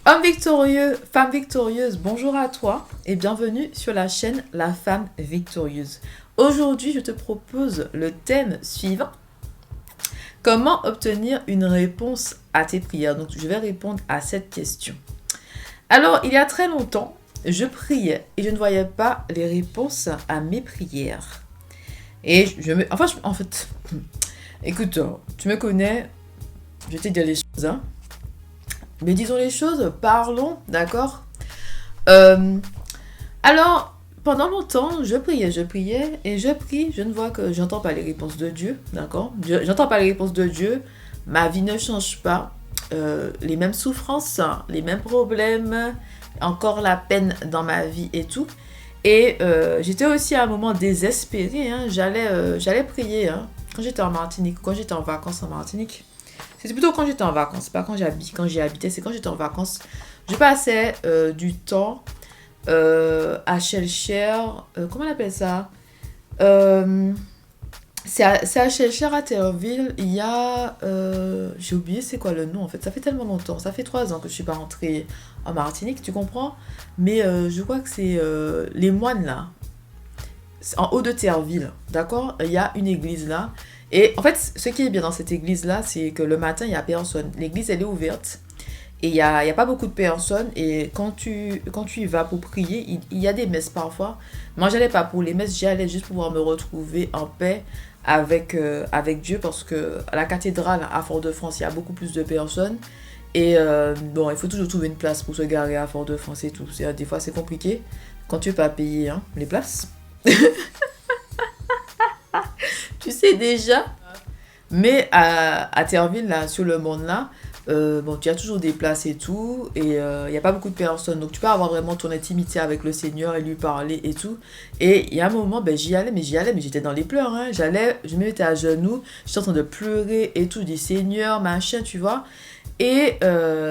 Homme victorieux, femme victorieuse, bonjour à toi et bienvenue sur la chaîne La Femme Victorieuse. Aujourd'hui, je te propose le thème suivant. Comment obtenir une réponse à tes prières? Donc, je vais répondre à cette question. Alors, il y a très longtemps, je priais et je ne voyais pas les réponses à mes prières. Et écoute, tu me connais, je t'ai dit les choses, hein. Mais disons les choses, parlons, d'accord. Euh, alors, pendant longtemps, je priais, et je prie, je ne vois que j'entends pas les réponses de Dieu, d'accord. J'entends pas les réponses de Dieu, ma vie ne change pas, les mêmes souffrances, les mêmes problèmes, encore la peine dans ma vie et tout. Et j'étais aussi à un moment désespérée, hein. J'allais prier, hein. Quand j'étais en Martinique, quand j'étais en vacances en Martinique. C'était plutôt quand j'étais en vacances, pas quand j'y habitais, c'est quand j'étais en vacances. Je passais du temps à Shellshare, comment on appelle ça? Euh, c'est à Shellshare à Terreville, il y a... j'ai oublié c'est quoi le nom en fait, ça fait tellement longtemps, ça fait 3 ans que je suis pas rentrée en Martinique, tu comprends? Mais je crois que c'est les moines là, c'est en haut de Terreville, d'accord? Il y a une église là. Et en fait, ce qui est bien dans cette église là, c'est que le matin, il n'y a personne. L'église, elle est ouverte. Et il y a pas beaucoup de personnes. Et quand tu y vas pour prier, il y a des messes parfois. Moi, j'allais pas pour les messes, j'y allais juste pour pouvoir me retrouver en paix avec Dieu. Parce que à la cathédrale à Fort-de-France, il y a beaucoup plus de personnes. Et bon, il faut toujours trouver une place pour se garer à Fort-de-France et tout. Des fois, c'est compliqué quand tu veux pas payer hein, les places. Tu sais déjà. Mais à Terreville, là, sur le monde là, bon, tu as toujours des places et tout, et il n'y a pas beaucoup de personnes. Donc tu peux avoir vraiment ton intimité avec le Seigneur et lui parler et tout. Et il y a un moment, ben, j'y allais, mais j'étais dans les pleurs. Hein. Je me mettais à genoux, j'étais en train de pleurer et tout, je dis Seigneur, machin, tu vois. Et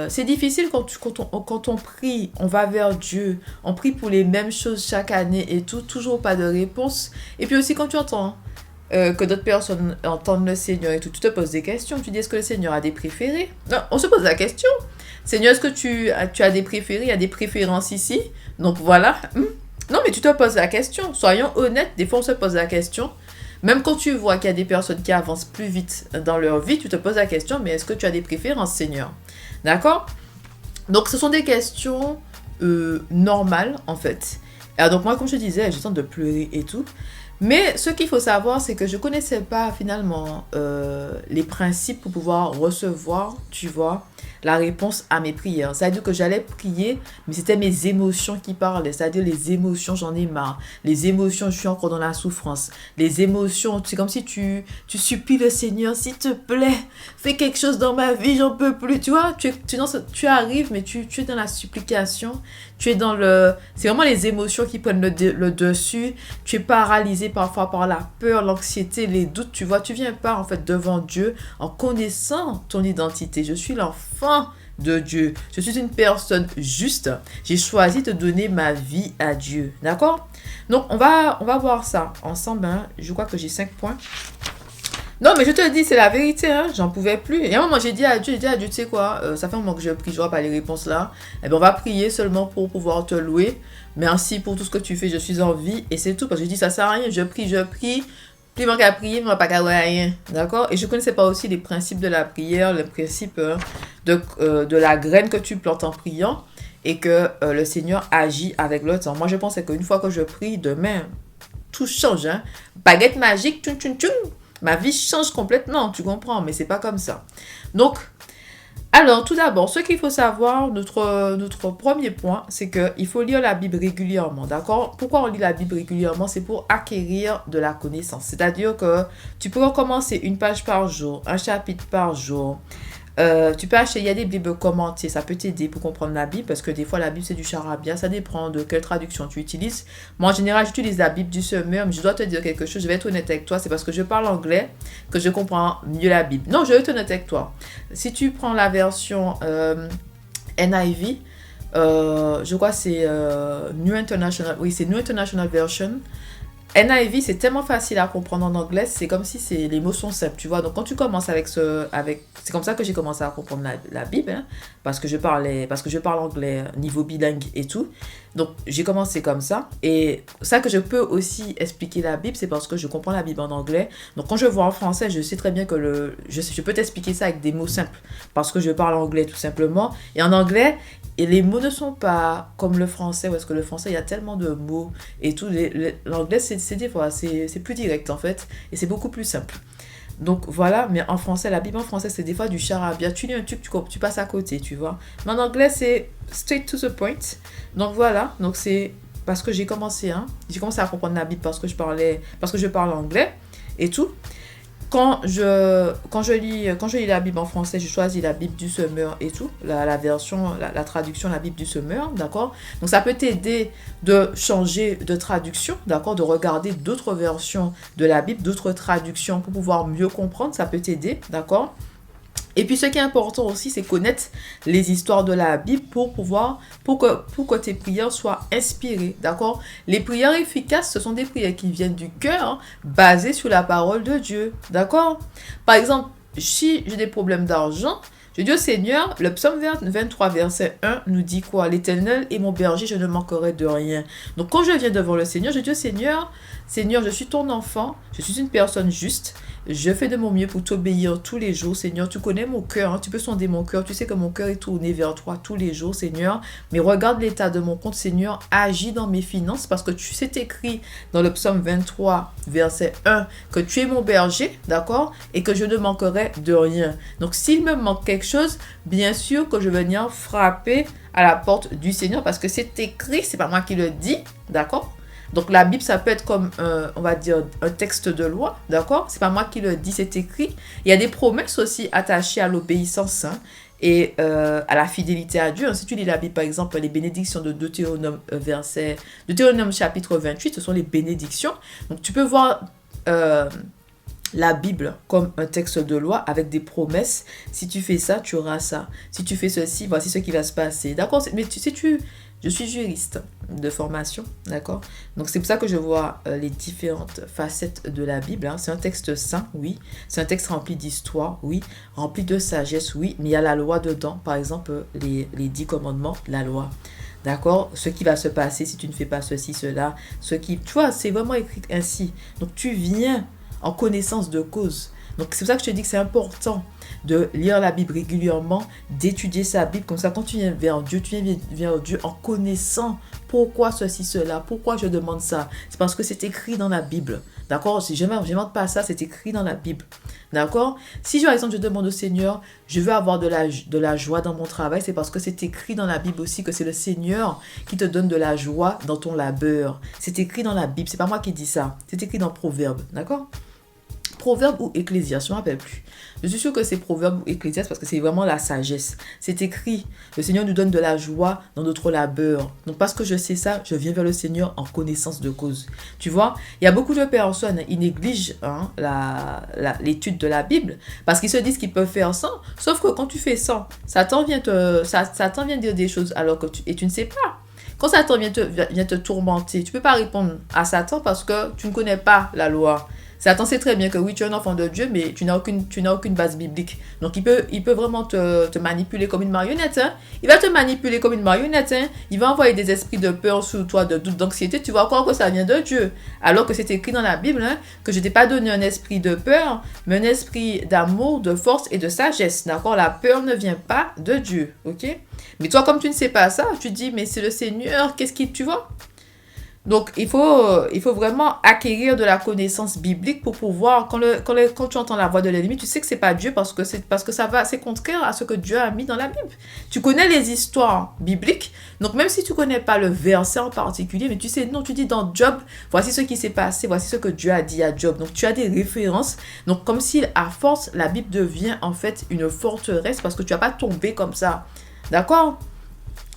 c'est difficile quand on prie, on va vers Dieu, on prie pour les mêmes choses chaque année et tout, toujours pas de réponse. Et puis aussi quand tu entends que d'autres personnes entendent le Seigneur et tout, tu te poses des questions. Tu dis, est-ce que le Seigneur a des préférés? Non, on se pose la question. Seigneur, est-ce que tu as des préférés? Il y a des préférences ici. Donc voilà. Non, mais tu te poses la question. Soyons honnêtes, des fois on se pose la question. Même quand tu vois qu'il y a des personnes qui avancent plus vite dans leur vie, tu te poses la question, mais est-ce que tu as des préférences, Seigneur? D'accord? Donc ce sont des questions normales, en fait. Alors donc moi, comme je te disais, j'ai le temps de pleurer et tout. Mais ce qu'il faut savoir, c'est que je ne connaissais pas finalement les principes pour pouvoir recevoir, tu vois, la réponse à mes prières. C'est-à-dire que j'allais prier, mais c'était mes émotions qui parlaient. C'est-à-dire les émotions, j'en ai marre. Les émotions, je suis encore dans la souffrance. Les émotions, c'est comme si tu supplies le Seigneur, s'il te plaît, fais quelque chose dans ma vie, j'en peux plus. Tu vois, tu arrives, mais tu es dans la supplication. Tu es dans le... C'est vraiment les émotions qui prennent le dessus. Tu es paralysé parfois par la peur, l'anxiété, les doutes. Tu vois, tu viens pas en fait devant Dieu en connaissant ton identité. Je suis l'enfant de Dieu. Je suis une personne juste. J'ai choisi de donner ma vie à Dieu. D'accord? Donc, on va voir ça ensemble. Hein. Je crois que j'ai 5 points. Non, mais je te le dis, c'est la vérité, hein, j'en pouvais plus. Et à un moment, j'ai dit à Dieu, tu sais quoi, ça fait un moment que je prie, je vois pas les réponses là. Eh bien, on va prier seulement pour pouvoir te louer. Merci pour tout ce que tu fais, je suis en vie. Et c'est tout, parce que je dis, ça sert à rien, je prie. Plus il qu'à prier, mais on va pas qu'à rien. D'accord? Et je connaissais pas aussi les principes de la prière, les principes de la graine que tu plantes en priant. Et que le Seigneur agit avec le temps. Moi, je pensais qu'une fois que je prie, demain, tout change, hein. Baguette magique, tchoum tchoum tchoum. Ma vie change complètement, tu comprends, mais c'est pas comme ça. Donc, alors, tout d'abord, ce qu'il faut savoir, notre premier point, c'est qu'il faut lire la Bible régulièrement, d'accord? Pourquoi on lit la Bible régulièrement? C'est pour acquérir de la connaissance. C'est-à-dire que tu peux recommencer une page par jour, un chapitre par jour. Tu peux acheter, il y a des Bibles commentées, ça peut t'aider pour comprendre la Bible, parce que des fois la Bible c'est du charabia, ça dépend de quelle traduction tu utilises. Moi en général j'utilise la Bible du Semeur, mais je dois te dire quelque chose, je vais être honnête avec toi, c'est parce que je parle anglais que je comprends mieux la Bible. Non, je vais être honnête avec toi. Si tu prends la version NIV, je crois que c'est New International, oui c'est New International Version, NIV, c'est tellement facile à comprendre en anglais, c'est comme si les mots sont simples, tu vois. Donc, quand tu commences c'est comme ça que j'ai commencé à comprendre la Bible, hein, parce que je parle anglais niveau bilingue et tout. Donc, j'ai commencé comme ça. Et ça que je peux aussi expliquer la Bible, c'est parce que je comprends la Bible en anglais. Donc, quand je vois en français, je sais très bien que je peux t'expliquer ça avec des mots simples, parce que je parle anglais tout simplement. Et en anglais, et les mots ne sont pas comme le français, parce que le français, il y a tellement de mots et tout. L'anglais, c'est des fois, c'est plus direct en fait, et c'est beaucoup plus simple. Donc voilà, mais en français, la Bible en français, c'est des fois du charabia. Tu lis un truc, tu passes à côté, tu vois. Mais en anglais, c'est straight to the point. Donc voilà, donc c'est parce que j'ai commencé à comprendre la Bible parce que je parle anglais et tout. Quand je lis la Bible en français, je choisis la Bible du Semeur et tout, la traduction, la Bible du Semeur, d'accord? Donc ça peut t'aider de changer de traduction, d'accord? De regarder d'autres versions de la Bible, d'autres traductions pour pouvoir mieux comprendre, ça peut t'aider, d'accord? Et puis, ce qui est important aussi, c'est connaître les histoires de la Bible pour que tes prières soient inspirées, d'accord? Les prières efficaces, ce sont des prières qui viennent du cœur, hein, basées sur la parole de Dieu, d'accord? Par exemple, si j'ai des problèmes d'argent, je dis au Seigneur, le psaume 23, verset 1 nous dit quoi? L'Éternel est mon berger, je ne manquerai de rien. Donc, quand je viens devant le Seigneur, je dis au Seigneur, Seigneur, je suis ton enfant, je suis une personne juste, je fais de mon mieux pour t'obéir tous les jours, Seigneur. Tu connais mon cœur, hein, tu peux sonder mon cœur. Tu sais que mon cœur est tourné vers toi tous les jours, Seigneur. Mais regarde l'état de mon compte, Seigneur. Agis dans mes finances parce que tu sais écrit dans le psaume 23, verset 1, que tu es mon berger, d'accord? Et que je ne manquerai de rien. Donc, s'il me manque quelque chose, bien sûr que je vais venir frapper à la porte du Seigneur parce que c'est écrit, c'est pas moi qui le dis, d'accord? Donc la Bible, ça peut être comme, on va dire, un texte de loi, d'accord? C'est pas moi qui le dis, c'est écrit. Il y a des promesses aussi attachées à l'obéissance, hein, et à la fidélité à Dieu. Si tu lis la Bible, par exemple, les bénédictions de Deutéronome chapitre 28, ce sont les bénédictions. Donc tu peux voir la Bible comme un texte de loi avec des promesses. Si tu fais ça, tu auras ça. Si tu fais ceci, voici ce qui va se passer. D'accord? Mais je suis juriste de formation, d'accord? Donc c'est pour ça que je vois les différentes facettes de la Bible, hein. C'est un texte saint, oui. C'est un texte rempli d'histoire, oui. Rempli de sagesse, oui. Mais il y a la loi dedans. Par exemple, les 10 commandements, la loi. D'accord? Ce qui va se passer si tu ne fais pas ceci, cela. Tu vois, c'est vraiment écrit ainsi. Donc tu viens en connaissance de cause. Donc c'est pour ça que je te dis que c'est important de lire la Bible régulièrement, d'étudier sa Bible. Comme ça, quand tu viens vers Dieu, tu viens vers Dieu en connaissant pourquoi ceci, cela, pourquoi je demande ça. C'est parce que c'est écrit dans la Bible. D'accord? Si je ne demande pas ça, c'est écrit dans la Bible. D'accord? Si par exemple je demande au Seigneur, je veux avoir de la joie dans mon travail, c'est parce que c'est écrit dans la Bible aussi que c'est le Seigneur qui te donne de la joie dans ton labeur. C'est écrit dans la Bible, c'est pas moi qui dis ça. C'est écrit dans Proverbes. D'accord? Proverbe ou Ecclésiaste, je ne me rappelle plus. Je suis sûre que c'est Proverbe ou Ecclésiaste parce que c'est vraiment la sagesse. C'est écrit, le Seigneur nous donne de la joie dans notre labeur. Donc parce que je sais ça, je viens vers le Seigneur en connaissance de cause. Tu vois, il y a beaucoup de personnes, ils négligent l'étude de la Bible parce qu'ils se disent qu'ils peuvent faire ça. Sauf que quand tu fais ça, Satan vient dire des choses alors que tu ne sais pas. Quand Satan vient te tourmenter, tu ne peux pas répondre à Satan parce que tu ne connais pas la loi. Satan sait très bien que oui, tu es un enfant de Dieu, mais tu n'as aucune base biblique. Donc, il peut vraiment te manipuler comme une marionnette. Hein. Il va te manipuler comme une marionnette. Hein. Il va envoyer des esprits de peur sur toi, de doute, d'anxiété. Tu vas croire que ça vient de Dieu. Alors que c'est écrit dans la Bible, hein, que je ne t'ai pas donné un esprit de peur, mais un esprit d'amour, de force et de sagesse. D'accord? La peur ne vient pas de Dieu. Ok? Mais toi, comme tu ne sais pas ça, tu dis, mais c'est le Seigneur, tu vois? Donc, il faut vraiment acquérir de la connaissance biblique pour pouvoir, quand tu entends la voix de l'ennemi, tu sais que c'est pas Dieu parce que c'est contraire à ce que Dieu a mis dans la Bible. Tu connais les histoires bibliques, donc même si tu connais pas le verset en particulier, mais tu sais, non, tu dis dans Job, voici ce qui s'est passé, voici ce que Dieu a dit à Job. Donc, tu as des références. Donc, comme si à force, la Bible devient en fait une forteresse parce que tu vas pas tomber comme ça. D'accord?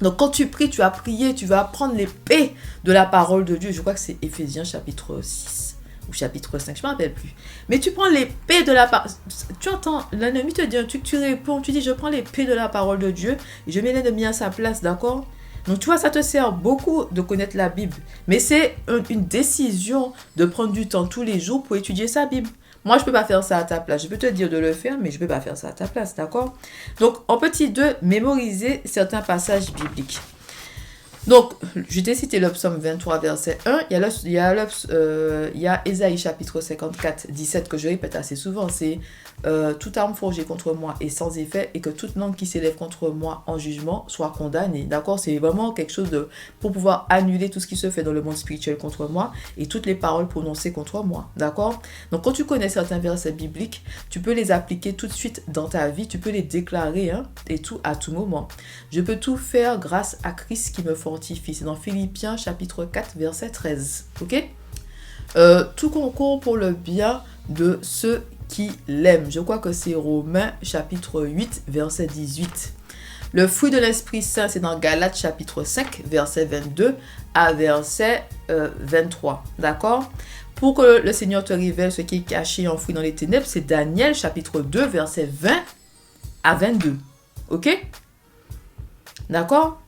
Donc, quand tu pries, tu vas prier, tu vas prendre l'épée de la parole de Dieu. Je crois que c'est Éphésiens chapitre 6 ou chapitre 5, je ne me rappelle plus. Mais tu prends l'épée de la parole. Tu entends, l'ennemi te dit un truc, tu réponds, tu dis, je prends l'épée de la parole de Dieu et je mets l'ennemi à sa place, d'accord? Donc, tu vois, ça te sert beaucoup de connaître la Bible. Mais c'est une décision de prendre du temps tous les jours pour étudier sa Bible. Moi, je ne peux pas faire ça à ta place. Je peux te dire de le faire, mais je ne peux pas faire ça à ta place, d'accord? Donc, en petit 2, mémoriser certains passages bibliques. Donc, je t'ai cité le psaume 23, verset 1. Il y a Ésaïe chapitre 54, 17 que je répète assez souvent. C'est toute arme forgée contre moi est sans effet et que toute langue qui s'élève contre moi en jugement soit condamnée. D'accord? C'est vraiment quelque chose pour pouvoir annuler tout ce qui se fait dans le monde spirituel contre moi et toutes les paroles prononcées contre moi. D'accord? Donc, quand tu connais certains versets bibliques, tu peux les appliquer tout de suite dans ta vie. Tu peux les déclarer et tout à tout moment. Je peux tout faire grâce à Christ qui me fortifie. C'est dans Philippiens chapitre 4 verset 13. Ok? Tout concourt pour le bien de ceux qui l'aiment. Je crois que c'est Romains chapitre 8 verset 18. Le fruit de l'Esprit Saint, c'est dans Galates chapitre 5 verset 22 à verset 23. D'accord? Pour que le Seigneur te révèle ce qui est caché et enfoui dans les ténèbres, c'est Daniel chapitre 2 verset 20 à 22. Ok? D'accord?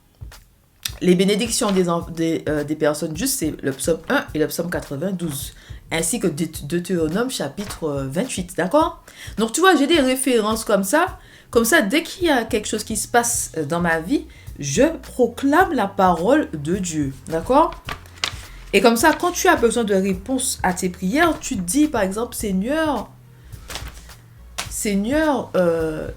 Les bénédictions des personnes justes, c'est le psaume 1 et le psaume 92, ainsi que Deutéronome chapitre 28, d'accord? Donc, tu vois, j'ai des références comme ça. Comme ça, dès qu'il y a quelque chose qui se passe dans ma vie, je proclame la parole de Dieu, d'accord? Et comme ça, quand tu as besoin de réponses à tes prières, tu te dis, par exemple, Seigneur,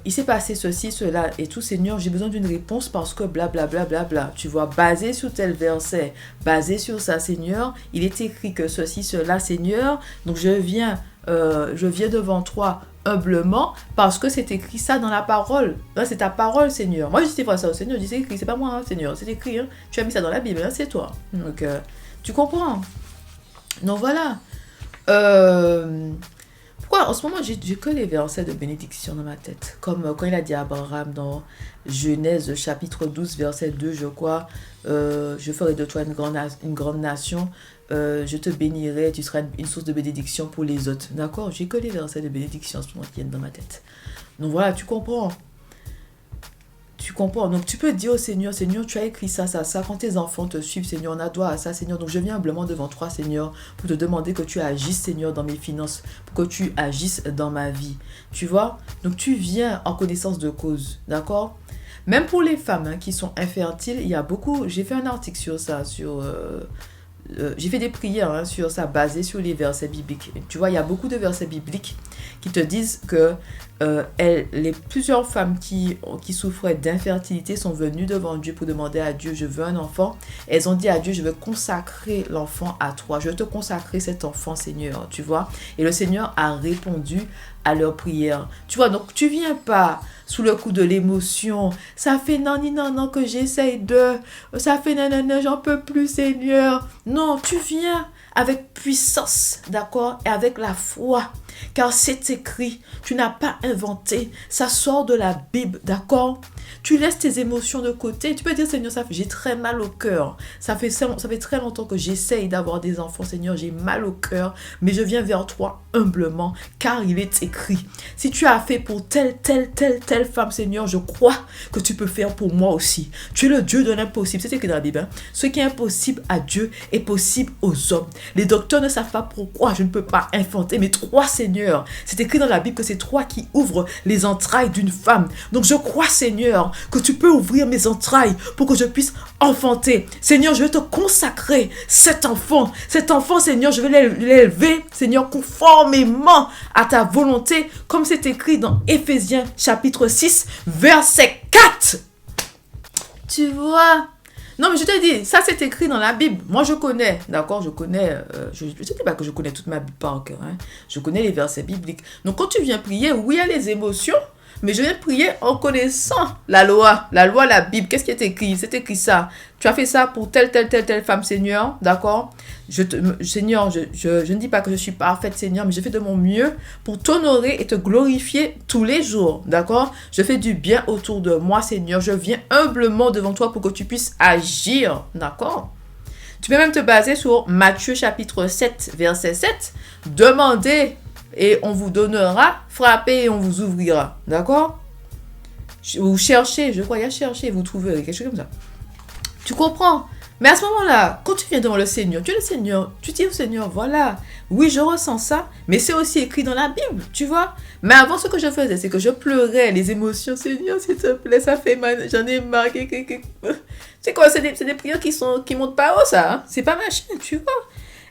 il s'est passé ceci, cela et tout, Seigneur, j'ai besoin d'une réponse parce que blablabla, bla, bla, bla. Tu vois, basé sur tel verset, basé sur ça, Seigneur, il est écrit que ceci, cela, Seigneur, donc je viens devant toi humblement parce que c'est écrit ça dans la parole. Là, c'est ta parole, Seigneur. Moi, je dis des fois ça au Seigneur, je dis c'est écrit, c'est pas moi, hein, Seigneur, c'est écrit, hein. Tu as mis ça dans la Bible, hein, c'est toi. Donc, tu comprends? Donc, voilà. Pourquoi en ce moment j'ai que les versets de bénédiction dans ma tête, comme quand il a dit à Abraham dans Genèse chapitre 12 verset 2, je crois, je ferai de toi une grande nation, je te bénirai, tu seras une source de bénédiction pour les autres. D'accord? J'ai que les versets de bénédiction en ce moment qui viennent dans ma tête. Donc voilà, tu comprends. Tu comprends. Donc, tu peux dire au Seigneur, Seigneur, tu as écrit ça, ça, ça. Quand tes enfants te suivent, Seigneur, on a droit à ça, Seigneur. Donc, je viens humblement devant toi, Seigneur, pour te demander que tu agisses, Seigneur, dans mes finances, pour que tu agisses dans ma vie. Tu vois? Donc, tu viens en connaissance de cause. D'accord? Même pour les femmes qui sont infertiles, il y a beaucoup... J'ai fait un article sur ça, j'ai fait des prières sur ça, basées sur les versets bibliques. Tu vois, il y a beaucoup de versets bibliques qui te disent que plusieurs femmes qui souffraient d'infertilité sont venues devant Dieu pour demander à Dieu, je veux un enfant. Elles ont dit à Dieu, je veux consacrer l'enfant à toi. Je veux te consacrer cet enfant, Seigneur. Tu vois? Et le Seigneur a répondu à leurs prières. Tu vois, donc tu viens pas sous le coup de l'émotion. Ça fait non que j'essaye ça fait non, j'en peux plus, Seigneur. Non, tu viens avec puissance, d'accord? Et avec la foi. Car c'est écrit, tu n'as pas inventé, ça sort de la Bible, d'accord? Tu laisses tes émotions de côté. Tu peux dire, Seigneur, j'ai très mal au cœur. Ça fait très longtemps que j'essaye d'avoir des enfants, Seigneur. J'ai mal au cœur, mais je viens vers toi humblement, car il est écrit. Si tu as fait pour telle femme, Seigneur, je crois que tu peux faire pour moi aussi. Tu es le Dieu de l'impossible. C'est écrit dans la Bible. Hein? Ce qui est impossible à Dieu est possible aux hommes. Les docteurs ne savent pas pourquoi je ne peux pas inventer, mais toi, Seigneur, c'est écrit dans la Bible que c'est toi qui ouvres les entrailles d'une femme. Donc je crois, Seigneur, que tu peux ouvrir mes entrailles pour que je puisse enfanter. Seigneur, je vais te consacrer cet enfant. Cet enfant, Seigneur, je vais l'élever, Seigneur, conformément à ta volonté, comme c'est écrit dans Éphésiens chapitre 6, verset 4. Tu vois? Non, mais je te dis, ça c'est écrit dans la Bible. Moi, je connais, d'accord? Je connais, je ne dis pas que je connais toute ma Bible par cœur. Hein? Je connais les versets bibliques. Donc, quand tu viens prier, oui, il y a les émotions, mais je viens prier en connaissant la loi, la Bible. Qu'est-ce qui est écrit? C'est écrit ça. Tu as fait ça pour telle femme, Seigneur, d'accord? Seigneur, je ne dis pas que je suis parfaite, Seigneur, mais je fais de mon mieux pour t'honorer et te glorifier tous les jours, d'accord? Je fais du bien autour de moi, Seigneur. Je viens humblement devant toi pour que tu puisses agir, d'accord? Tu peux même te baser sur Matthieu chapitre 7, verset 7. Demandez et on vous donnera, frappez et on vous ouvrira, d'accord? Ou cherchez, je crois, il y a chercher, vous trouverez, quelque chose comme ça. Tu comprends? Mais à ce moment-là, quand tu viens devant le Seigneur, tu es le Seigneur, tu dis au Seigneur, voilà, oui, je ressens ça, mais c'est aussi écrit dans la Bible, tu vois. Mais avant, ce que je faisais, c'est que je pleurais les émotions. Seigneur, s'il te plaît, ça fait mal, j'en ai marre. C'est quoi, c'est des prières qui montent pas haut, ça. Hein? C'est pas machin, tu vois.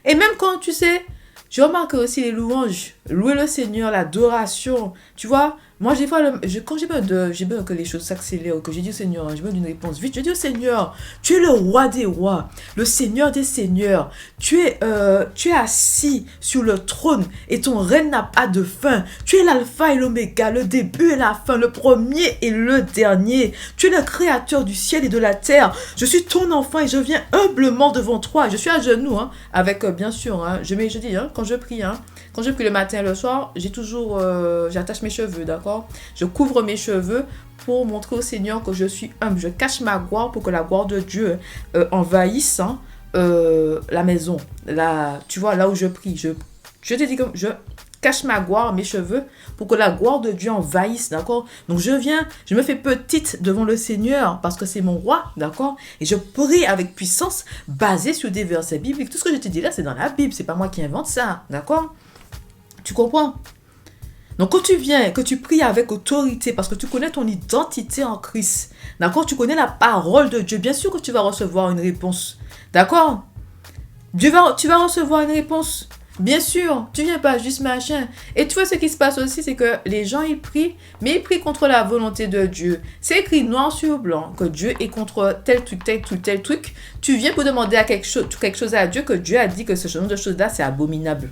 Et même quand, tu sais, je remarque aussi les louanges, louer le Seigneur, l'adoration, tu vois. Moi, des fois, quand j'ai besoin que les choses s'accélèrent, que j'ai dit au Seigneur, j'ai besoin d'une réponse vite, je dis au Seigneur, tu es le roi des rois, le Seigneur des seigneurs, tu es assis sur le trône et ton règne n'a pas de fin. Tu es l'alpha et l'oméga, le début et la fin, le premier et le dernier. Tu es le créateur du ciel et de la terre. Je suis ton enfant et je viens humblement devant toi. Je suis à genoux, hein, avec, bien sûr, hein, je dis, hein, quand je prie, hein, quand je prie le matin et le soir, j'attache mes cheveux, d'accord? Je couvre mes cheveux pour montrer au Seigneur que je suis humble. Je cache ma gloire pour que la gloire de Dieu envahisse, hein, la maison. Tu vois, là où je prie. Je te dis que je cache ma gloire, mes cheveux, pour que la gloire de Dieu envahisse, d'accord? Donc je me fais petite devant le Seigneur parce que c'est mon roi, d'accord? Et je prie avec puissance, basée sur des versets bibliques. Tout ce que je te dis là, c'est dans la Bible, c'est pas moi qui invente ça, d'accord? Tu comprends? Donc quand tu viens, que tu pries avec autorité, parce que tu connais ton identité en Christ, d'accord? Tu connais la parole de Dieu, bien sûr que tu vas recevoir une réponse, d'accord? Tu vas recevoir une réponse, bien sûr. Tu viens pas juste machin. Et tu vois ce qui se passe aussi, c'est que les gens ils prient, mais ils prient contre la volonté de Dieu. C'est écrit noir sur blanc que Dieu est contre tel truc, tel truc, tel truc. Tu viens pour demander à quelque chose à Dieu que Dieu a dit que ce genre de choses-là c'est abominable,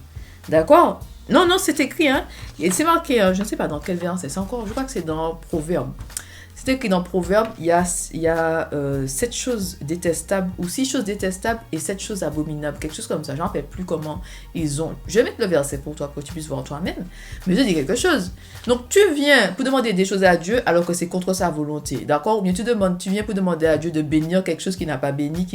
d'accord? Non, c'est écrit, hein. Et c'est marqué, je ne sais pas dans quel verset, je crois que c'est dans Proverbe. C'est écrit dans Proverbe, il y a 7 choses détestables, ou 6 choses détestables et 7 choses abominables, quelque chose comme ça. Je ne me rappelle plus comment ils ont. Je vais mettre le verset pour toi, pour que tu puisses voir toi-même. Mais je dis quelque chose. Donc, tu viens pour demander des choses à Dieu alors que c'est contre sa volonté, d'accord? Ou bien tu viens pour demander à Dieu de bénir quelque chose qu'il n'a pas béni,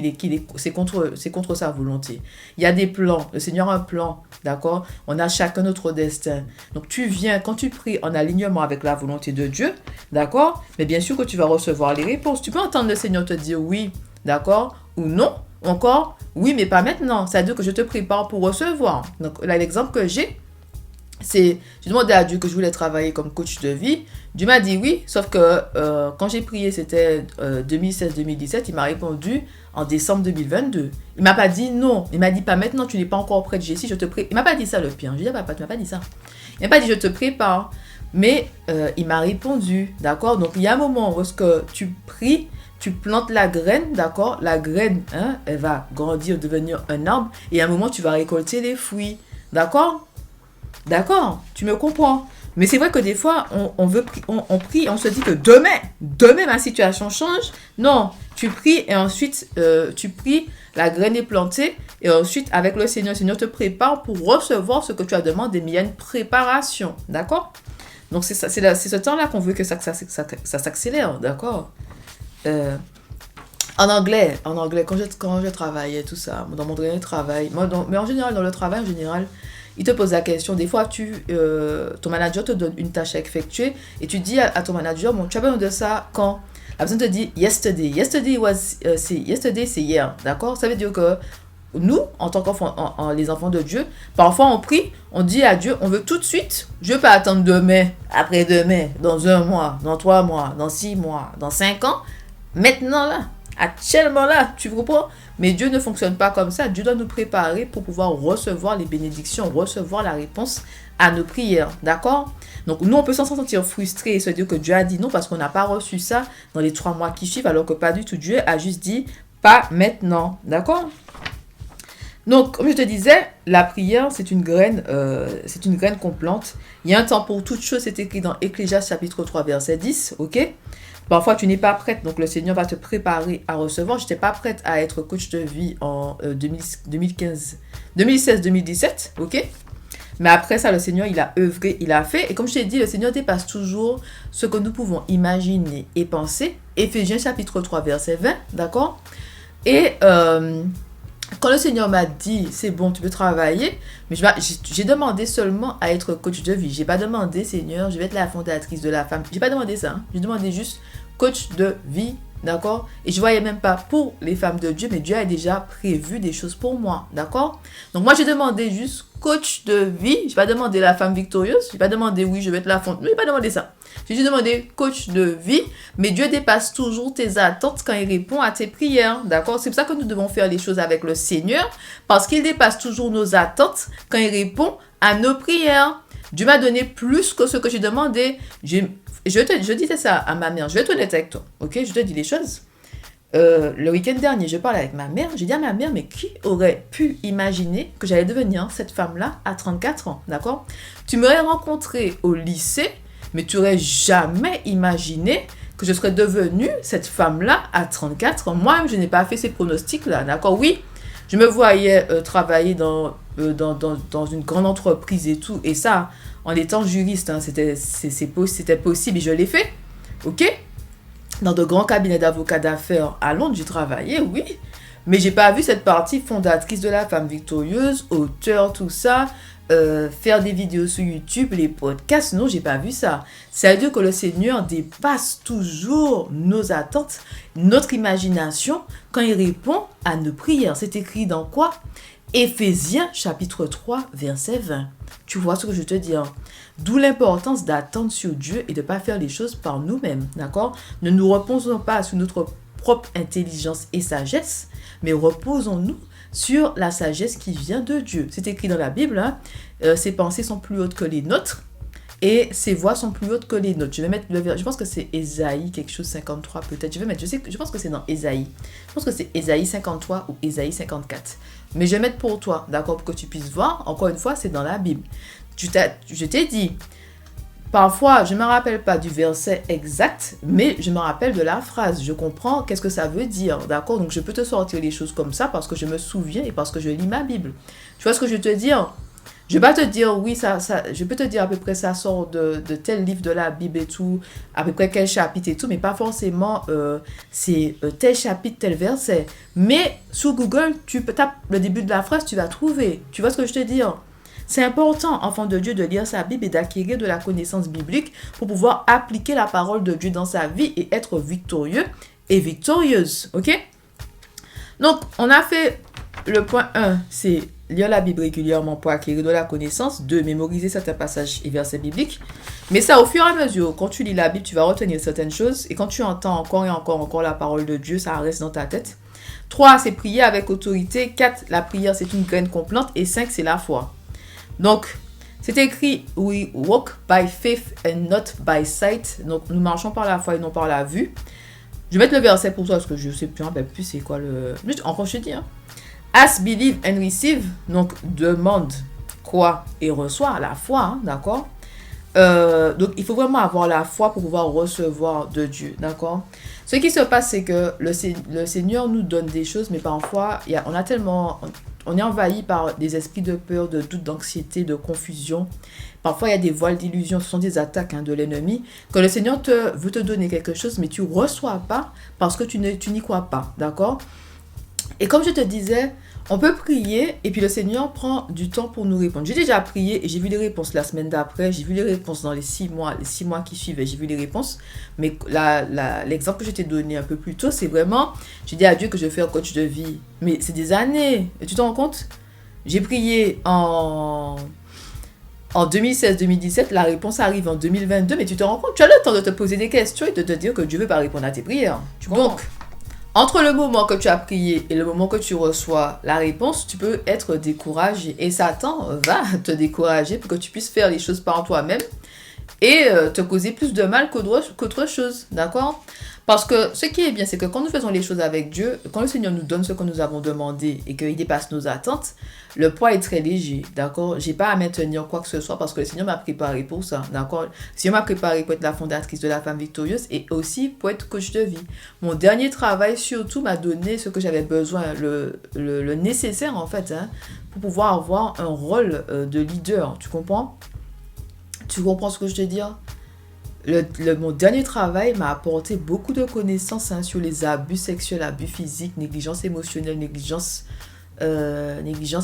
c'est contre sa volonté. Il y a des plans, le Seigneur a un plan, d'accord? On a chacun notre destin. Donc, tu viens, quand tu pries en alignement avec la volonté de Dieu, d'accord? Mais bien sûr que tu vas recevoir les réponses. Tu peux entendre le Seigneur te dire oui, d'accord, ou non, encore, oui, mais pas maintenant. C'est-à-dire que je te prépare pour recevoir. Donc là, l'exemple que j'ai, j'ai demandé à Dieu que je voulais travailler comme coach de vie. Dieu m'a dit oui, sauf que quand j'ai prié, c'était 2016-2017, il m'a répondu en décembre 2022. Il m'a pas dit non, il m'a dit pas maintenant, tu n'es pas encore prête, Jessie, je te prépare. Il m'a pas dit ça le pire. Je lui ai dit papa, tu m'as pas dit ça. Il m'a pas dit je te prépare. Mais il m'a répondu, d'accord? Donc, il y a un moment où tu pries, tu plantes la graine, d'accord? La graine, hein, elle va grandir, devenir un arbre. Et à un moment, tu vas récolter les fruits, d'accord? D'accord? Tu me comprends? Mais c'est vrai que des fois, on prie, on se dit que demain, ma situation change. Non, tu pries et ensuite, la graine est plantée. Et ensuite, avec le Seigneur te prépare pour recevoir ce que tu as demandé. Mais il y a une préparation, d'accord? Donc, c'est ce temps-là qu'on veut que ça s'accélère, d'accord? En anglais, quand je travaillais, tout ça, dans mon dernier travail, mais en général, dans le travail, en général, il te pose la question. Des fois, ton manager te donne une tâche à effectuer et tu dis à ton manager, bon, tu as besoin de ça quand? La personne te dit yesterday. Yesterday, c'est hier, d'accord? Ça veut dire que nous, en tant qu'enfants, les enfants de Dieu, parfois on prie, on dit à Dieu, on veut tout de suite. Je ne veux pas attendre demain, après-demain, dans 1 mois, dans 3 mois, dans 6 mois, dans 5 ans. Maintenant là, actuellement là, tu comprends? Mais Dieu ne fonctionne pas comme ça. Dieu doit nous préparer pour pouvoir recevoir les bénédictions, recevoir la réponse à nos prières, d'accord? Donc nous, on peut s'en sentir frustré et se dire que Dieu a dit non parce qu'on n'a pas reçu ça dans les 3 mois qui suivent, alors que pas du tout. Dieu a juste dit pas maintenant, d'accord? Donc, comme je te disais, la prière, c'est une graine qu'on plante. Il y a un temps pour toute chose, c'est écrit dans Ecclésiaste chapitre 3, verset 10, ok? Parfois, tu n'es pas prête, donc le Seigneur va te préparer à recevoir. Je n'étais pas prête à être coach de vie en 2016-2017, ok? Mais après ça, le Seigneur, il a œuvré, il a fait. Et comme je t'ai dit, le Seigneur dépasse toujours ce que nous pouvons imaginer et penser. Éphésiens chapitre 3, verset 20, d'accord? Et quand le Seigneur m'a dit, c'est bon, tu peux travailler, mais j'ai demandé seulement à être coach de vie. Je n'ai pas demandé, Seigneur, je vais être la fondatrice de la femme. Je n'ai pas demandé ça. Hein. J'ai demandé juste coach de vie d'accord? Et je voyais même pas pour les femmes de Dieu, mais Dieu a déjà prévu des choses pour moi, d'accord? Donc moi, j'ai demandé juste coach de vie. Je n'ai pas demandé la femme victorieuse. Je n'ai pas demandé, oui, je vais être la fonte. Je n'ai pas demandé ça. J'ai juste demandé coach de vie. Mais Dieu dépasse toujours tes attentes quand il répond à tes prières, d'accord? C'est pour ça que nous devons faire les choses avec le Seigneur, parce qu'il dépasse toujours nos attentes quand il répond à nos prières. Dieu m'a donné plus que ce que j'ai demandé. Je disais ça à ma mère. Je vais être honnête avec toi, ok? Je te dis les choses. Le week-end dernier, je parlais avec ma mère. J'ai dit à ma mère, mais qui aurait pu imaginer que j'allais devenir cette femme-là à 34 ans, d'accord? Tu m'aurais rencontrée au lycée, mais tu n'aurais jamais imaginé que je serais devenue cette femme-là à 34 ans. Moi-même, je n'ai pas fait ces pronostics-là, d'accord? Oui, je me voyais travailler dans une grande entreprise et tout, et ça, en étant juriste, hein, c'était possible et je l'ai fait, ok? Dans de grands cabinets d'avocats d'affaires à Londres, j'ai travaillé, oui, mais j'ai pas vu cette partie fondatrice de la femme victorieuse, auteur, tout ça, faire des vidéos sur YouTube, les podcasts, non, j'ai pas vu ça. C'est-à-dire que le Seigneur dépasse toujours nos attentes, notre imagination, quand il répond à nos prières. C'est écrit dans quoi? Éphésiens chapitre 3, verset 20. Tu vois ce que je te dis, hein? D'où l'importance d'attendre sur Dieu et de ne pas faire les choses par nous-mêmes, d'accord? Ne nous reposons pas sur notre propre intelligence et sagesse, mais reposons-nous sur la sagesse qui vient de Dieu. C'est écrit dans la Bible, hein? Ses pensées sont plus hautes que les nôtres et ses voix sont plus hautes que les nôtres. Je vais mettre je pense que c'est Ésaïe, quelque chose 53 peut-être. Je pense que c'est dans Ésaïe. Je pense que c'est Ésaïe 53 ou Ésaïe 54. Mais je vais mettre pour toi, d'accord, pour que tu puisses voir. Encore une fois, c'est dans la Bible. Je t'ai dit, parfois, je ne me rappelle pas du verset exact, mais je me rappelle de la phrase. Je comprends qu'est-ce que ça veut dire, d'accord? Donc, je peux te sortir les choses comme ça parce que je me souviens et parce que je lis ma Bible. Tu vois ce que je veux te dire? Je ne vais pas te dire, oui, je peux te dire à peu près ça sort de tel livre de la Bible et tout, à peu près quel chapitre et tout, mais pas forcément c'est tel chapitre, tel verset. Mais sur Google, tu tapes le début de la phrase, tu vas trouver. Tu vois ce que je te dis? C'est important, enfant de Dieu, de lire sa Bible et d'acquérir de la connaissance biblique pour pouvoir appliquer la parole de Dieu dans sa vie et être victorieux et victorieuse. Ok? Donc, on a fait le point 1, c'est lire la Bible régulièrement pour acquérir de la connaissance. 2, mémoriser certains passages et versets bibliques. Mais ça, au fur et à mesure, quand tu lis la Bible, tu vas retenir certaines choses. Et quand tu entends encore et encore la parole de Dieu, ça reste dans ta tête. 3, c'est prier avec autorité. 4, la prière, c'est une graine qu'on plante. Et 5, c'est la foi. Donc, c'est écrit « We walk by faith and not by sight ». Donc, nous marchons par la foi et non par la vue. Je vais mettre le verset pour toi parce que je ne sais plus c'est quoi le... Encore, je te dis, hein. Ask, believe and receive. Donc, demande, crois et reçois la foi, hein, d'accord? Donc, il faut vraiment avoir la foi pour pouvoir recevoir de Dieu, d'accord? Ce qui se passe, c'est que le Seigneur nous donne des choses, mais parfois, on est envahi par des esprits de peur, de doute, d'anxiété, de confusion. Parfois, il y a des voiles d'illusion, ce sont des attaques de l'ennemi. Que le Seigneur veut te donner quelque chose, mais tu ne reçois pas parce que tu n'y crois pas, d'accord? Et comme je te disais, on peut prier et puis le Seigneur prend du temps pour nous répondre. J'ai déjà prié et j'ai vu les réponses la semaine d'après. J'ai vu les réponses dans les 6 mois qui suivaient. J'ai vu les réponses. Mais l'exemple que je t'ai donné un peu plus tôt, c'est vraiment, j'ai dit à Dieu que je vais faire coach de vie. Mais c'est des années. Et tu t'en rends compte? J'ai prié en 2016-2017, la réponse arrive en 2022. Mais tu te rends compte? Tu as le temps de te poser des questions et de te dire que Dieu ne veut pas répondre à tes prières. Tu comprends? Donc, entre le moment que tu as prié et le moment que tu reçois la réponse, tu peux être découragé. Et Satan va te décourager pour que tu puisses faire les choses par toi-même et te causer plus de mal qu'autre chose. D'accord? Parce que ce qui est bien, c'est que quand nous faisons les choses avec Dieu, quand le Seigneur nous donne ce que nous avons demandé et qu'il dépasse nos attentes, le poids est très léger, d'accord? J'ai pas à maintenir quoi que ce soit parce que le Seigneur m'a préparé pour ça, d'accord? Le Seigneur m'a préparé pour être la fondatrice de la femme victorieuse et aussi pour être coach de vie. Mon dernier travail, surtout, m'a donné ce que j'avais besoin, le nécessaire, en fait, hein, pour pouvoir avoir un rôle de leader, tu comprends? Tu comprends ce que je te dis? Mon dernier travail m'a apporté beaucoup de connaissances sur les abus sexuels, abus physiques, négligence émotionnelle, négligence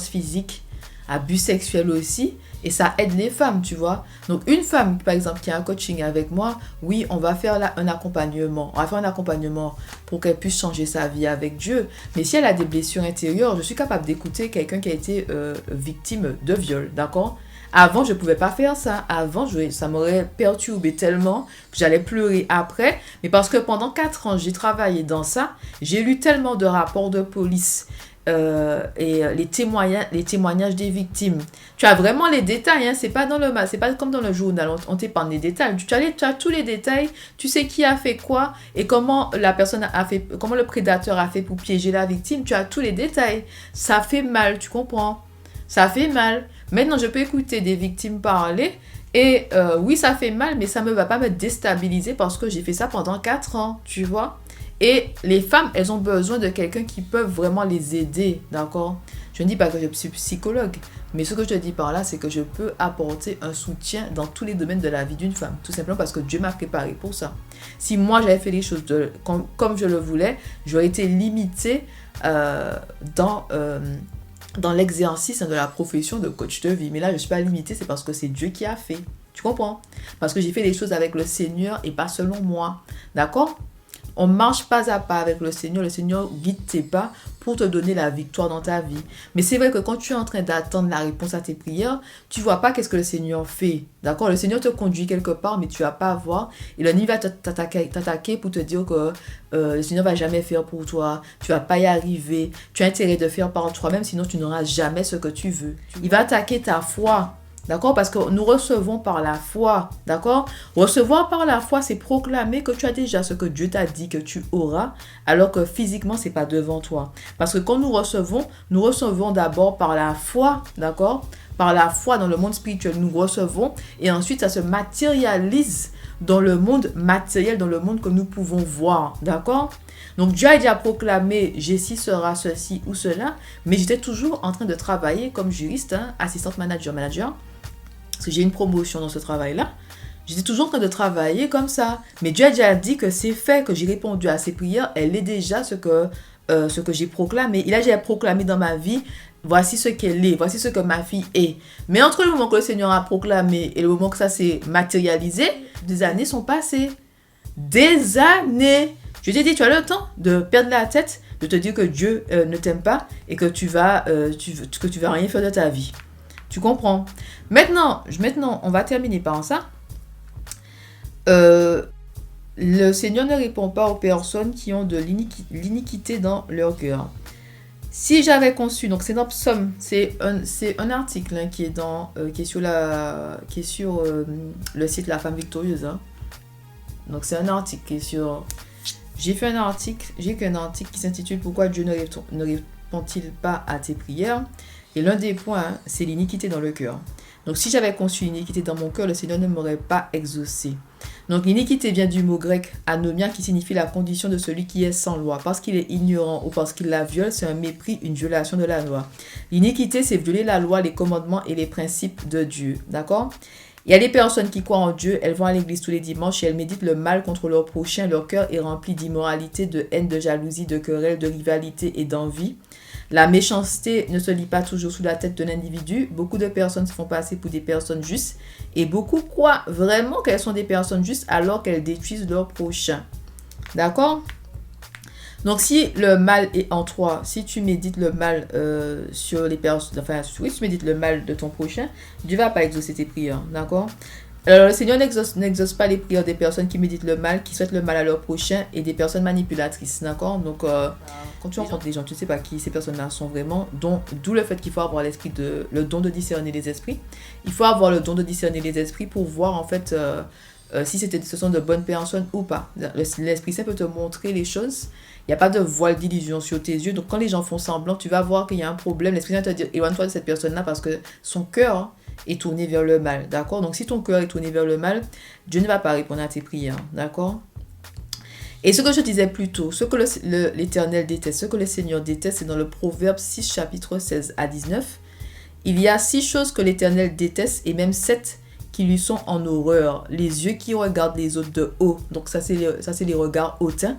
physique, abus sexuels aussi. Et ça aide les femmes, tu vois. Donc, une femme, par exemple, qui a un coaching avec moi, oui, on va faire là un accompagnement. On va faire un accompagnement pour qu'elle puisse changer sa vie avec Dieu. Mais si elle a des blessures intérieures, je suis capable d'écouter quelqu'un qui a été victime de viol, d'accord? Avant, je ne pouvais pas faire ça. Avant, ça m'aurait perturbé tellement que j'allais pleurer après. Mais parce que pendant 4 ans, j'ai travaillé dans ça, j'ai lu tellement de rapports de police et les témoignages des victimes. Tu as vraiment les détails, hein, c'est pas c'est pas comme dans le journal, on t'épargne les détails. Tu as tous les détails, tu sais qui a fait quoi et comment la personne a fait, comment le prédateur a fait pour piéger la victime. Tu as tous les détails. Ça fait mal, tu comprends? Ça fait mal. Maintenant, je peux écouter des victimes parler et oui, ça fait mal, mais ça ne va pas me déstabiliser parce que j'ai fait ça pendant 4 ans, tu vois. Et les femmes, elles ont besoin de quelqu'un qui peut vraiment les aider, d'accord? Je ne dis pas que je suis psychologue, mais ce que je te dis par là, c'est que je peux apporter un soutien dans tous les domaines de la vie d'une femme, tout simplement parce que Dieu m'a préparé pour ça. Si moi, j'avais fait les choses comme je le voulais, j'aurais été limitée dans l'exercice de la profession de coach de vie. Mais là, je ne suis pas limitée, c'est parce que c'est Dieu qui a fait. Tu comprends? Parce que j'ai fait les choses avec le Seigneur et pas seulement moi. D'accord? On marche pas à pas avec le Seigneur guide tes pas pour te donner la victoire dans ta vie. Mais c'est vrai que quand tu es en train d'attendre la réponse à tes prières, tu vois pas qu'est-ce que le Seigneur fait. D'accord? Le Seigneur te conduit quelque part, mais tu vas pas voir. Et l'ennemi va t'attaquer pour te dire que le Seigneur va jamais faire pour toi. Tu vas pas y arriver. Tu as intérêt de faire par toi-même, sinon tu n'auras jamais ce que tu veux. Il va attaquer ta foi. D'accord? Parce que nous recevons par la foi. D'accord? Recevoir par la foi, c'est proclamer que tu as déjà ce que Dieu t'a dit que tu auras, alors que physiquement, c'est pas devant toi. Parce que quand nous recevons d'abord par la foi. D'accord? Par la foi dans le monde spirituel, nous recevons. Et ensuite, ça se matérialise dans le monde matériel, dans le monde que nous pouvons voir. D'accord? Donc Dieu a déjà proclamé, Jessie sera ceci ou cela, mais j'étais toujours en train de travailler comme juriste, hein, assistante manager, parce que j'ai une promotion dans ce travail-là. J'étais toujours en train de travailler comme ça. Mais Dieu a déjà dit que c'est fait, que j'ai répondu à ses prières. Elle est déjà ce que j'ai proclamé. Il a déjà proclamé dans ma vie, voici ce qu'elle est, voici ce que ma fille est. Mais entre le moment que le Seigneur a proclamé et le moment que ça s'est matérialisé, des années sont passées. Des années. Je t'ai dit, tu as le temps de perdre la tête, de te dire que Dieu ne t'aime pas et que tu vas rien faire de ta vie. Tu comprends? Maintenant, on va terminer par ça. Le Seigneur ne répond pas aux personnes qui ont de l'iniquité dans leur cœur. Si j'avais conçu, donc c'est dans Psaume, c'est un article hein, qui est sur le site La Femme Victorieuse. Hein. Donc c'est un article qui est sur... J'ai écrit un article qui s'intitule Pourquoi Dieu ne répond-il pas à tes prières? Et l'un des points, hein, c'est l'iniquité dans le cœur. Donc, si j'avais conçu l'iniquité dans mon cœur, le Seigneur ne m'aurait pas exaucé. Donc, l'iniquité vient du mot grec anomia qui signifie la condition de celui qui est sans loi. Parce qu'il est ignorant ou parce qu'il la viole, c'est un mépris, une violation de la loi. L'iniquité, c'est violer la loi, les commandements et les principes de Dieu. D'accord? Il y a des personnes qui croient en Dieu, elles vont à l'église tous les dimanches et elles méditent le mal contre leur prochain. Leur cœur est rempli d'immoralité, de haine, de jalousie, de querelle, de rivalité et d'envie. La méchanceté ne se lit pas toujours sous la tête d'un individu. Beaucoup de personnes se font passer pour des personnes justes et beaucoup croient vraiment qu'elles sont des personnes justes alors qu'elles détruisent leur prochain. D'accord? Donc, si le mal est en toi, si tu médites le mal sur les personnes, enfin, si tu médites le mal de ton prochain, Dieu ne va pas exaucer tes prières. D'accord? Alors, le Seigneur n'exauce pas les prières des personnes qui méditent le mal, qui souhaitent le mal à leur prochain et des personnes manipulatrices, d'accord? Donc, quand tu rencontres des gens, tu ne sais pas qui ces personnes-là sont vraiment, d'où le fait qu'il faut avoir le don de discerner les esprits. Il faut avoir le don de discerner les esprits pour voir, en fait, si ce sont de bonnes personnes ou pas. L'Esprit Saint peut te montrer les choses. Il n'y a pas de voile d'illusion sur tes yeux. Donc, quand les gens font semblant, tu vas voir qu'il y a un problème. L'Esprit Saint te dit, éloigne-toi de cette personne-là parce que son cœur est tourné vers le mal, d'accord? Donc, si ton cœur est tourné vers le mal, Dieu ne va pas répondre à tes prières, d'accord? Et ce que je disais plus tôt, ce que l'Éternel déteste, ce que le Seigneur déteste, c'est dans le Proverbe 6, chapitre 16 à 19. Il y a 6 choses que l'Éternel déteste et même 7 qui lui sont en horreur. Les yeux qui regardent les autres de haut, donc ça c'est les regards hautains.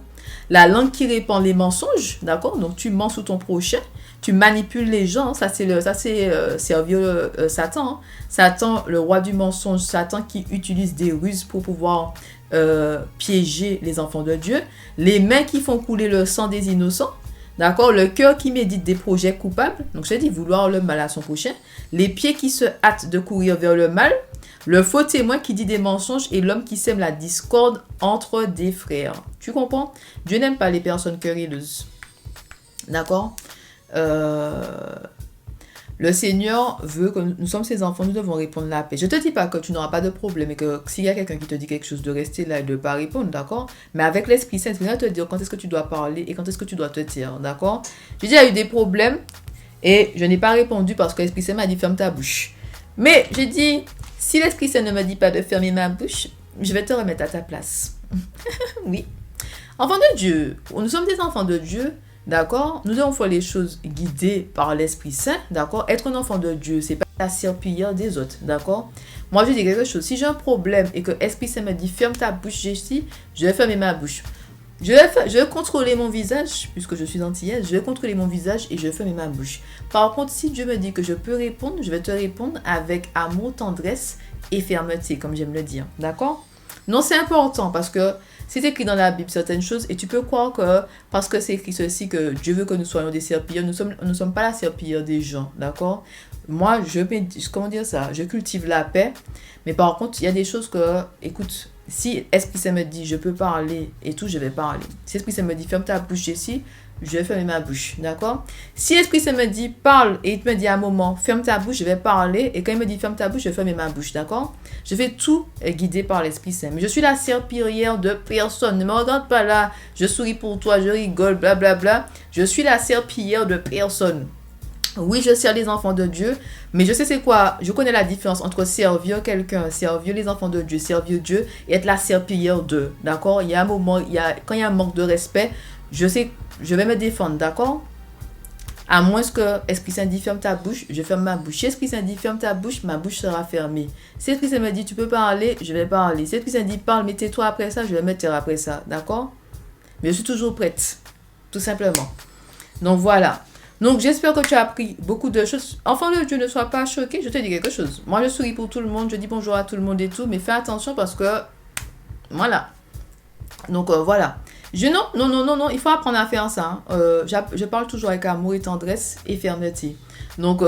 La langue qui répand les mensonges, d'accord? Donc tu mens sous ton prochain. Tu manipules les gens. Ça, c'est servir Satan. Hein. Satan, le roi du mensonge. Satan qui utilise des ruses pour pouvoir piéger les enfants de Dieu. Les mains qui font couler le sang des innocents. D'accord? Le cœur qui médite des projets coupables. Donc, je dis vouloir le mal à son prochain. Les pieds qui se hâtent de courir vers le mal. Le faux témoin qui dit des mensonges et l'homme qui sème la discorde entre des frères. Tu comprends? Dieu n'aime pas les personnes querelleuses. D'accord? Le Seigneur veut que nous sommes ses enfants, nous devons répondre la paix. Je ne te dis pas que tu n'auras pas de problème et que s'il y a quelqu'un qui te dit quelque chose, de rester là et de ne pas répondre, d'accord? Mais avec l'Esprit Saint, il va te dire quand est-ce que tu dois parler et quand est-ce que tu dois te taire, d'accord? J'ai déjà eu des problèmes et je n'ai pas répondu parce que l'Esprit Saint m'a dit ferme ta bouche. Mais j'ai dit, si l'Esprit Saint ne me dit pas de fermer ma bouche, je vais te remettre à ta place. Oui. Enfants de Dieu, nous sommes des enfants de Dieu. D'accord? Nous devons faire les choses guidées par l'Esprit Saint. D'accord? Être un enfant de Dieu, c'est pas la serpillière des autres. D'accord? Moi, je dis quelque chose. Si j'ai un problème et que l'Esprit Saint me dit ferme ta bouche, je vais fermer ma bouche. Je vais contrôler mon visage, puisque je suis antillaise. Je vais contrôler mon visage et je vais fermer ma bouche. Par contre, si Dieu me dit que je peux répondre, je vais te répondre avec amour, tendresse et fermeté, comme j'aime le dire. D'accord? Non, c'est important parce que c'est écrit dans la Bible certaines choses et tu peux croire que parce que c'est écrit ceci que Dieu veut que nous soyons des serpillères, nous sommes pas la serpillière des gens, d'accord? Moi, comment dire ça? Je cultive la paix, mais par contre, il y a des choses que, écoute, si Esprit Saint me dit je peux parler et tout, je vais parler. Si Esprit Saint me dit ferme ta bouche ici, je vais fermer ma bouche, d'accord? Si l'Esprit Saint me dit parle et il me dit à un moment ferme ta bouche, je vais parler et quand il me dit ferme ta bouche, je vais fermer ma bouche, d'accord? Je fais tout guidé par l'Esprit Saint. Mais je suis la serpillière de personne. Ne me regarde pas là, je souris pour toi, je rigole, blablabla. Bla bla. Je suis la serpillière de personne. Oui, je sers les enfants de Dieu, mais je sais c'est quoi. Je connais la différence entre servir quelqu'un, servir les enfants de Dieu, servir Dieu et être la serpillière d'eux, d'accord? Il y a un moment, quand il y a un manque de respect, je sais, je vais me défendre, d'accord? À moins que Esprit Saint dit ferme ta bouche, je ferme ma bouche. Si Esprit Saint dit ferme ta bouche, ma bouche sera fermée. Si Esprit Saint me dit tu peux parler, je vais parler. Si Esprit Saint dit parle, mais tais-toi après ça, je vais me taire après ça, d'accord? Mais je suis toujours prête, tout simplement. Donc voilà. Donc j'espère que tu as appris beaucoup de choses. Enfant de Dieu, ne sois pas choqué, je te dis quelque chose. Moi je souris pour tout le monde, je dis bonjour à tout le monde et tout, mais fais attention parce que voilà. Donc voilà. Non, il faut apprendre à faire ça. Hein. Je parle toujours avec amour et tendresse et fermeté. Donc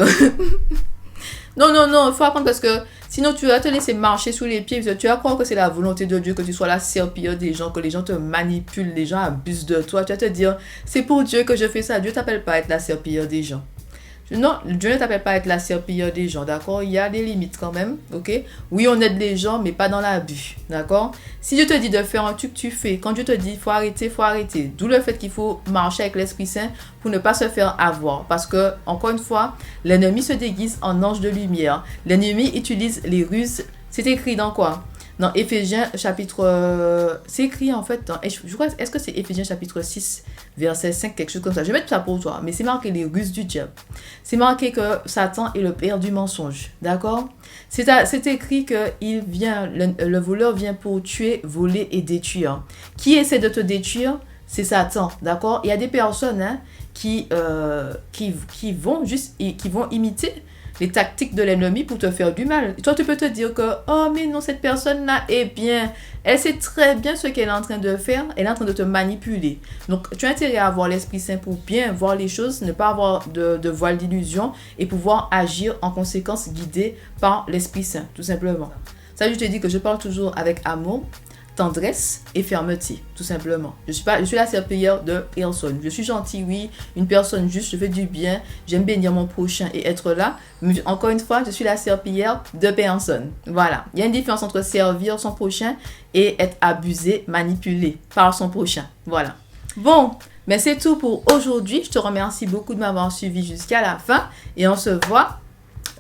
non, il faut apprendre parce que sinon tu vas te laisser marcher sous les pieds. Tu vas croire que c'est la volonté de Dieu que tu sois la serpillière des gens, que les gens te manipulent, les gens abusent de toi. Tu vas te dire, c'est pour Dieu que je fais ça. Dieu t'appelle pas à être la serpillière des gens. Non, Dieu ne t'appelle pas à être la serpillière des gens, d'accord? Il y a des limites quand même, ok? Oui, on aide les gens, mais pas dans l'abus, d'accord? Si Dieu te dit de faire un truc, tu fais. Quand Dieu te dit faut arrêter, faut arrêter. D'où le fait qu'il faut marcher avec l'Esprit Saint pour ne pas se faire avoir. Parce que, encore une fois, l'ennemi se déguise en ange de lumière. L'ennemi utilise les ruses. C'est écrit dans quoi? Dans Éphésiens chapitre... c'est écrit en fait, je crois, est-ce que c'est Éphésiens chapitre 6, verset 5, quelque chose comme ça. Je vais mettre ça pour toi, mais c'est marqué les ruses du diable. C'est marqué que Satan est le père du mensonge, d'accord? C'est écrit que le voleur vient pour tuer, voler et détruire. Qui essaie de te détruire? C'est Satan, d'accord? Il y a des personnes qui vont imiter les tactiques de l'ennemi pour te faire du mal. Et toi, tu peux te dire que, oh, mais non, cette personne-là est bien. Elle sait très bien ce qu'elle est en train de faire. Elle est en train de te manipuler. Donc, tu as intérêt à avoir l'Esprit Saint pour bien voir les choses, ne pas avoir de voile d'illusion et pouvoir agir en conséquence guidé par l'Esprit Saint, tout simplement. Ça, je te dis que je parle toujours avec amour, tendresse et fermeté, tout simplement. Je suis la serpillière de personne. Je suis gentille, oui, une personne juste, je fais du bien, j'aime bénir mon prochain et être là. Mais encore une fois, je suis la serpillière de personne. Voilà. Il y a une différence entre servir son prochain et être abusé, manipulé par son prochain. Voilà. Bon, mais c'est tout pour aujourd'hui. Je te remercie beaucoup de m'avoir suivi jusqu'à la fin et on se voit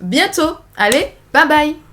bientôt. Allez, bye bye!